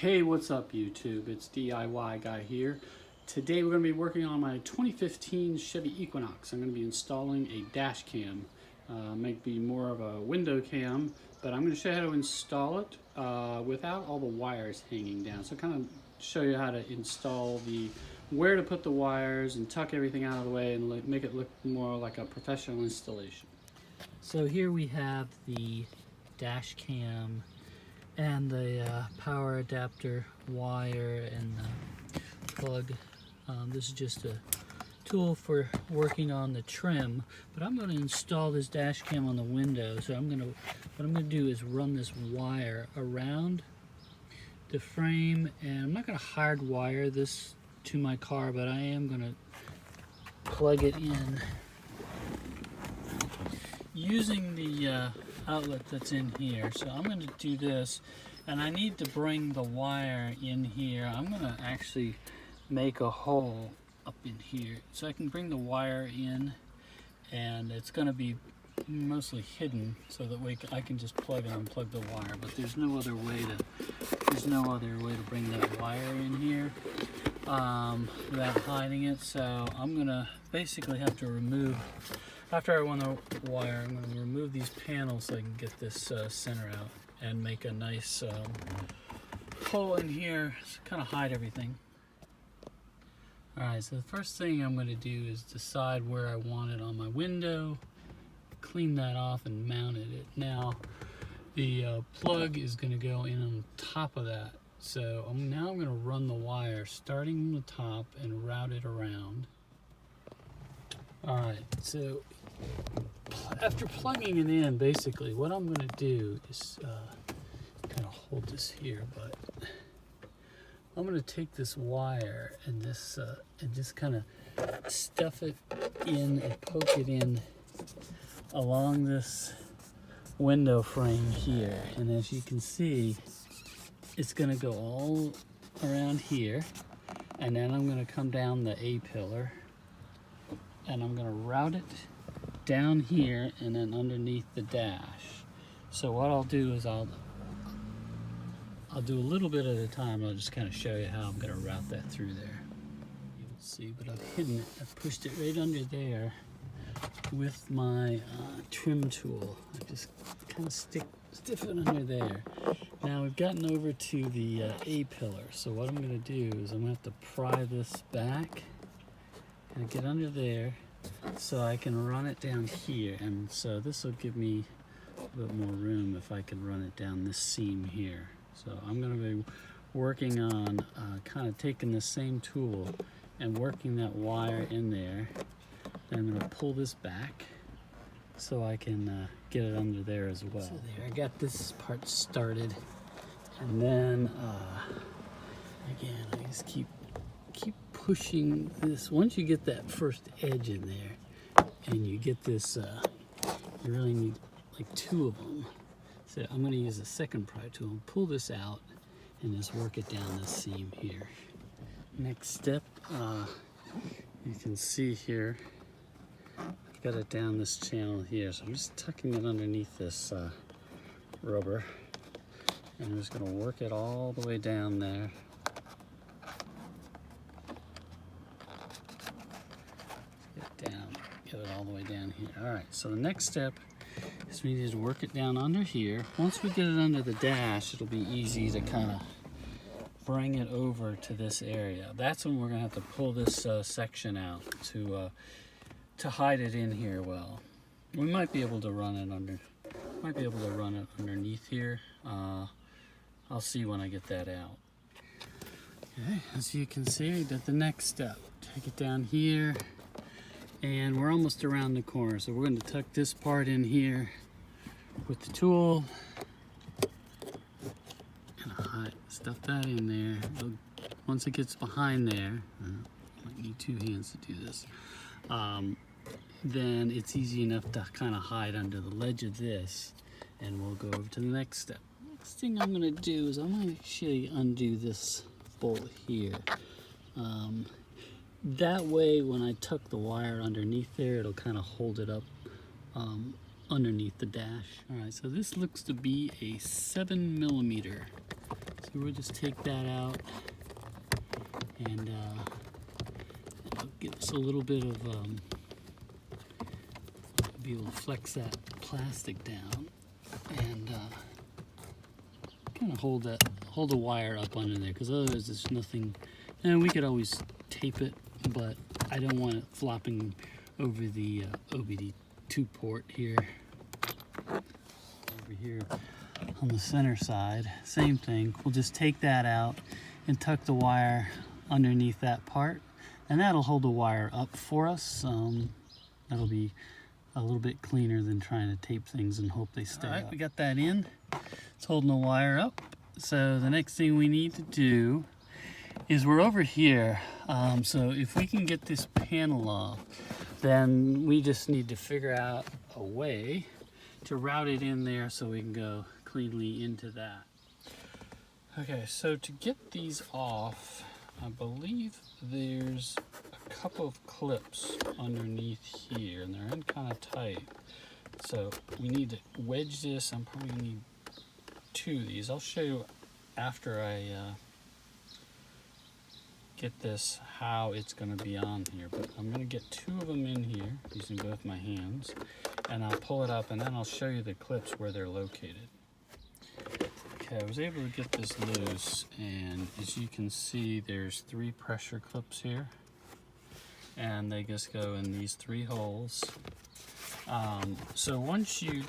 Hey, what's up YouTube? It's DIY Guy here. Today we're going to be working on my 2015 Chevy Equinox. I'm going to be installing a dash cam. Might be more of a window cam, but I'm going to show you how to install it without all the wires hanging down. So kind of show you how to install where to put the wires and tuck everything out of the way and make it look more like a professional installation. So here we have the dash cam and the power adapter wire and the plug. This is just a tool for working on the trim, but I'm going to install this dash cam on the window. So what I'm going to do is run this wire around the frame, and I'm not going to hardwire this to my car, but I am going to plug it in using the outlet that's in here. So I'm going to do this, and I need to bring the wire in here. I'm going to actually make a hole up in here so I can bring the wire in, and it's going to be mostly hidden so that way I can just plug and unplug the wire. But there's no other way to bring that wire in here without hiding it. So I'm going to basically have to remove. After I run the wire, I'm going to remove these panels so I can get this center out and make a nice hole in here to kind of hide everything. Alright, so the first thing I'm going to do is decide where I want it on my window, clean that off and mount it. Now, the plug is going to go in on top of that. So now I'm going to run the wire starting from the top and route it around. Alright, so after plugging it in, basically what I'm going to do is kind of hold this here, but I'm going to take this wire and this and just kind of stuff it in and poke it in along this window frame here. And as you can see, it's going to go all around here, and then I'm going to come down the A-pillar and I'm going to route it down here and then underneath the dash. So what I'll do is I'll do a little bit at a time. I'll just kind of show you how I'm going to route that through there. You'll see, but I've hidden it. I've pushed it right under there with my trim tool. I just kind of stiff it under there. Now we've gotten over to the A-pillar. So what I'm going to do is I'm going to have to pry this back and get under there so I can run it down here. And so this will give me a bit more room if I can run it down this seam here. So I'm going to be working on kind of taking the same tool and working that wire in there. Then I'm going to pull this back so I can get it under there as well. So there, I got this part started, and then again, I just keep pushing this. Once you get that first edge in there, and you get this, you really need like two of them. So I'm going to use a second pry tool and pull this out and just work it down this seam here. Next step, you can see here, I've got it down this channel here. So I'm just tucking it underneath this rubber, and I'm just going to work it all the way down there. Get it all the way down here. All right, so the next step is we need to work it down under here. Once we get it under the dash, it'll be easy to kind of bring it over to this area. That's when we're gonna have to pull this section out to hide it in here well. We might be able to run it underneath here. I'll see when I get that out. Okay, as you can see, we did the next step. Take it down here, and we're almost around the corner. So we're going to tuck this part in here with the tool. And stuff that in there. Once it gets behind there, I might need two hands to do this. Then it's easy enough to kind of hide under the ledge of this, and we'll go over to the next step. Next thing I'm going to do is I'm going to actually undo this bolt here. That way, when I tuck the wire underneath there, it'll kind of hold it up underneath the dash. All right, so this looks to be a 7mm. So we'll just take that out, and it'll give us a little bit of, be able to flex that plastic down, and kind of hold the wire up under there, because otherwise there's nothing. And we could always tape it, but I don't want it flopping over the OBD2 port here. Over here on the center side, same thing. We'll just take that out and tuck the wire underneath that part, and that'll hold the wire up for us. That'll be a little bit cleaner than trying to tape things and hope they stay up. We got that in. It's holding the wire up. So the next thing we need to do is we're over here. So if we can get this panel off, then we just need to figure out a way to route it in there so we can go cleanly into that. Okay, so to get these off, I believe there's a couple of clips underneath here, and they're in kind of tight. So we need to wedge this. I'm probably gonna need 2 of these. I'll show you after I get this how it's going to be on here, but I'm going to get 2 of them in here using both my hands, and I'll pull it up, and then I'll show you the clips where they're located. Okay, I was able to get this loose, and as you can see, there's 3 pressure clips here, and they just go in these 3 holes. So once you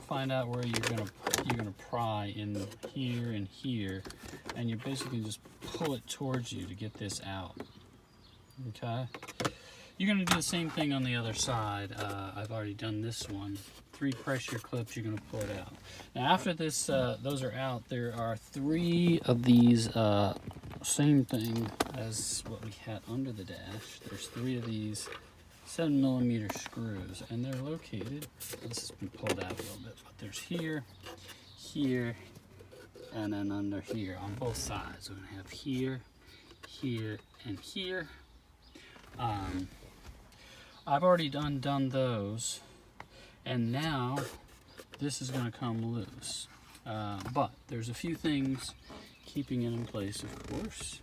find out where you're gonna pry in here and here, and you basically just pull it towards you to get this out. Okay, you're gonna do the same thing on the other side. I've already done this one. 3 pressure clips, you're gonna pull it out. Now after this, those are out, there are 3 of these, same thing as what we had under the dash. There's 3 of these 7mm screws, and they're located, this has been pulled out a little bit, but there's here, here, and then under here on both sides. We're gonna have here, here, and here. I've already done those, and now this is gonna come loose. But there's a few things keeping it in place, of course.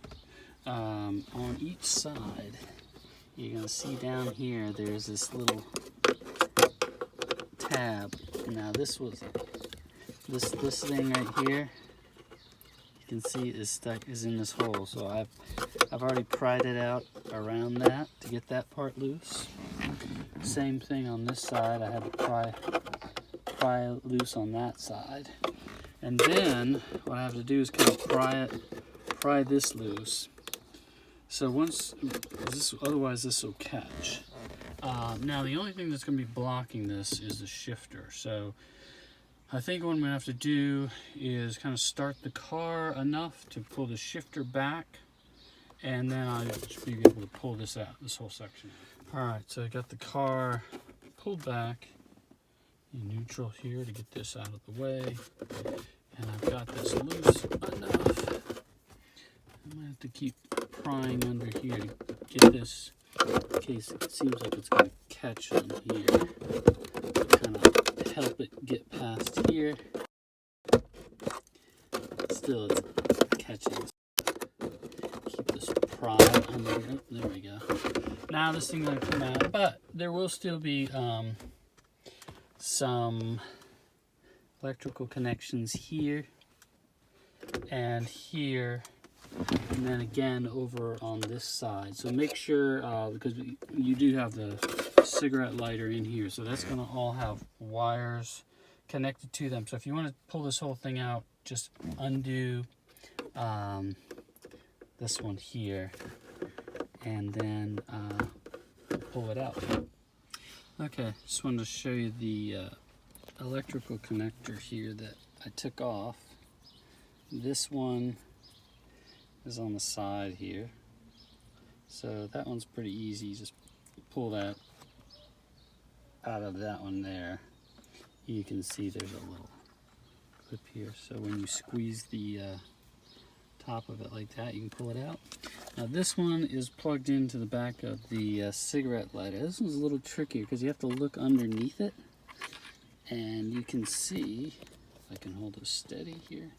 On each side, you're gonna see down here, there's this little tab. Now this this thing right here, you can see is in this hole. So I've already pried it out around that to get that part loose. Same thing on this side. I had to pry it loose on that side. And then what I have to do is kind of pry this loose. So otherwise this will catch. Now the only thing that's going to be blocking this is the shifter. So I think what I'm going to have to do is kind of start the car enough to pull the shifter back, and then I should be able to pull this out, this whole section. Alright, so I got the car pulled back in neutral here to get this out of the way, and I've got this loose enough. I'm going to have to keep prying under here to get this, in case it seems like it's going to catch on here. Kind of help it get past here. Still it's catching. Keep this pry under here. There we go. Now this thing's going to come out, but there will still be some electrical connections here and here, and then again over on this side. So make sure, because you do have the cigarette lighter in here, so that's going to all have wires connected to them. So if you want to pull this whole thing out, just undo this one here, and then pull it out. Okay, just wanted to show you the electrical connector here that I took off. This one is on the side here, so that one's pretty easy. Just pull that out of that one there. You can see there's a little clip here, so when you squeeze the top of it like that, you can pull it out. Now this one is plugged into the back of the cigarette lighter. This one's a little trickier because you have to look underneath it, and you can see, if I can hold it steady here,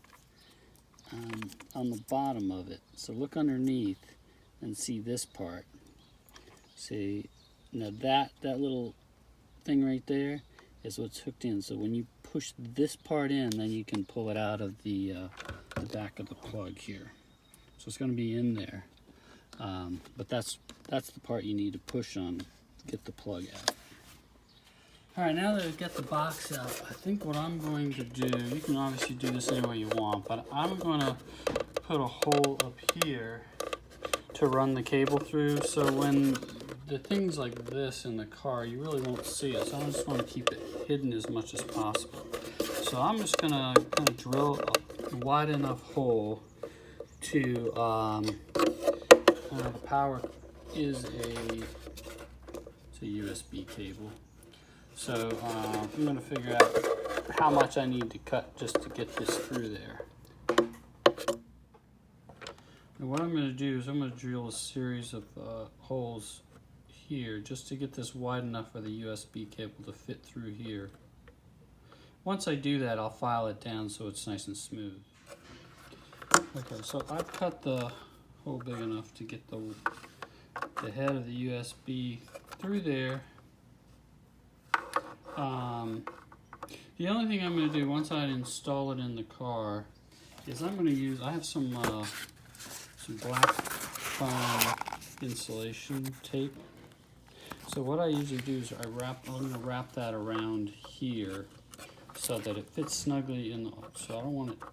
on the bottom of it. So look underneath and see this part. See, now that little thing right there is what's hooked in. So when you push this part in, then you can pull it out of the back of the plug here. So it's going to be in there, but that's the part you need to push on to get the plug out. All right, now that I've got the box out, I think what I'm going to do, you can obviously do this any way you want, but I'm going to put a hole up here to run the cable through, so when the things like this in the car, you really won't see it, so I just want to keep it hidden as much as possible. So I'm just going to kind of drill a wide enough hole to, the power is a USB cable. So I'm going to figure out how much I need to cut just to get this through there. And what I'm going to do is I'm going to drill a series of holes here just to get this wide enough for the USB cable to fit through here. Once I do that, I'll file it down so it's nice and smooth. Okay, so I've cut the hole big enough to get the head of the USB through there. The only thing I'm going to do once I install it in the car is I'm going to use, I have some black foam insulation tape. So what I usually do is I'm going to wrap that around here so that it fits snugly in the, so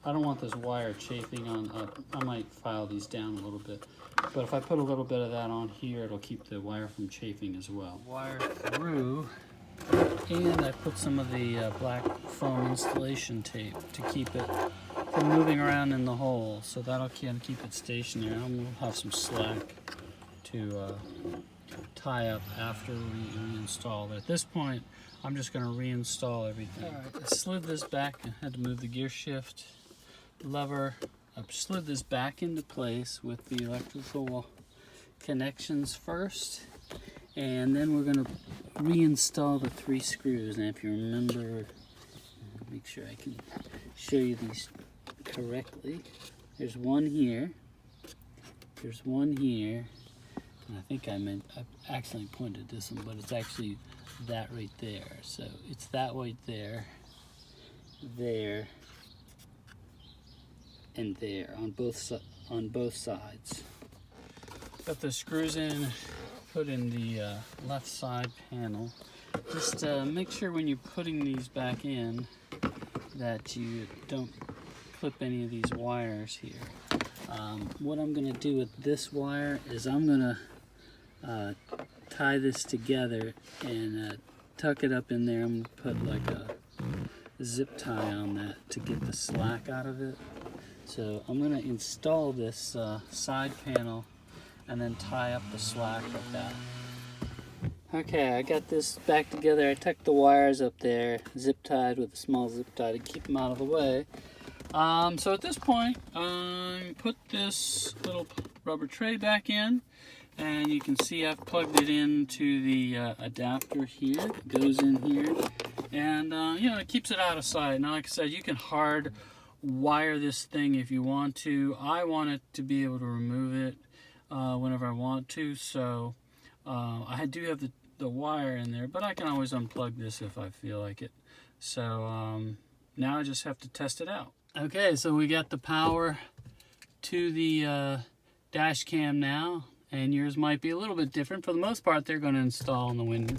I don't want this wire chafing on up. I might file these down a little bit, but if I put a little bit of that on here, it'll keep the wire from chafing as well. Wire through. And I put some of the black foam installation tape to keep it from moving around in the hole. So that'll kind of keep it stationary. I'm going to have some slack to tie up after we install it. At this point, I'm just going to reinstall everything. All right, I slid this back. I had to move the gear shift lever. I slid this back into place with the electrical connections first. And then we're going to reinstall the 3 screws. And if you remember, make sure I can show you these correctly. There's one here. There's one here. And I think I accidentally pointed this one, but it's actually that right there. So it's that right there, there, and there on both sides. Got the screws in. Put in the left side panel. Just make sure when you're putting these back in that you don't clip any of these wires here. What I'm going to do with this wire is I'm going to tie this together and tuck it up in there. I'm going to put like a zip tie on that to get the slack out of it. So I'm going to install this side panel and then tie up the slack like that. Okay, I got this back together. I tucked the wires up there, zip tied with a small zip tie to keep them out of the way. So at this point, put this little rubber tray back in, and you can see I've plugged it into the adapter here. It goes in here, and you know, it keeps it out of sight. Now, like I said, you can hard wire this thing if you want to. I want it to be able to remove it whenever I want to, so I do have the wire in there, but I can always unplug this if I feel like it. So now I just have to test it out. Okay, so we got the power to the dash cam now, and yours might be a little bit different. For the most part, they're going to install in the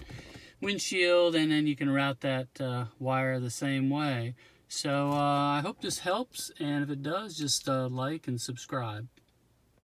windshield, and then you can route that wire the same way. So I hope this helps, and if it does, just like and subscribe.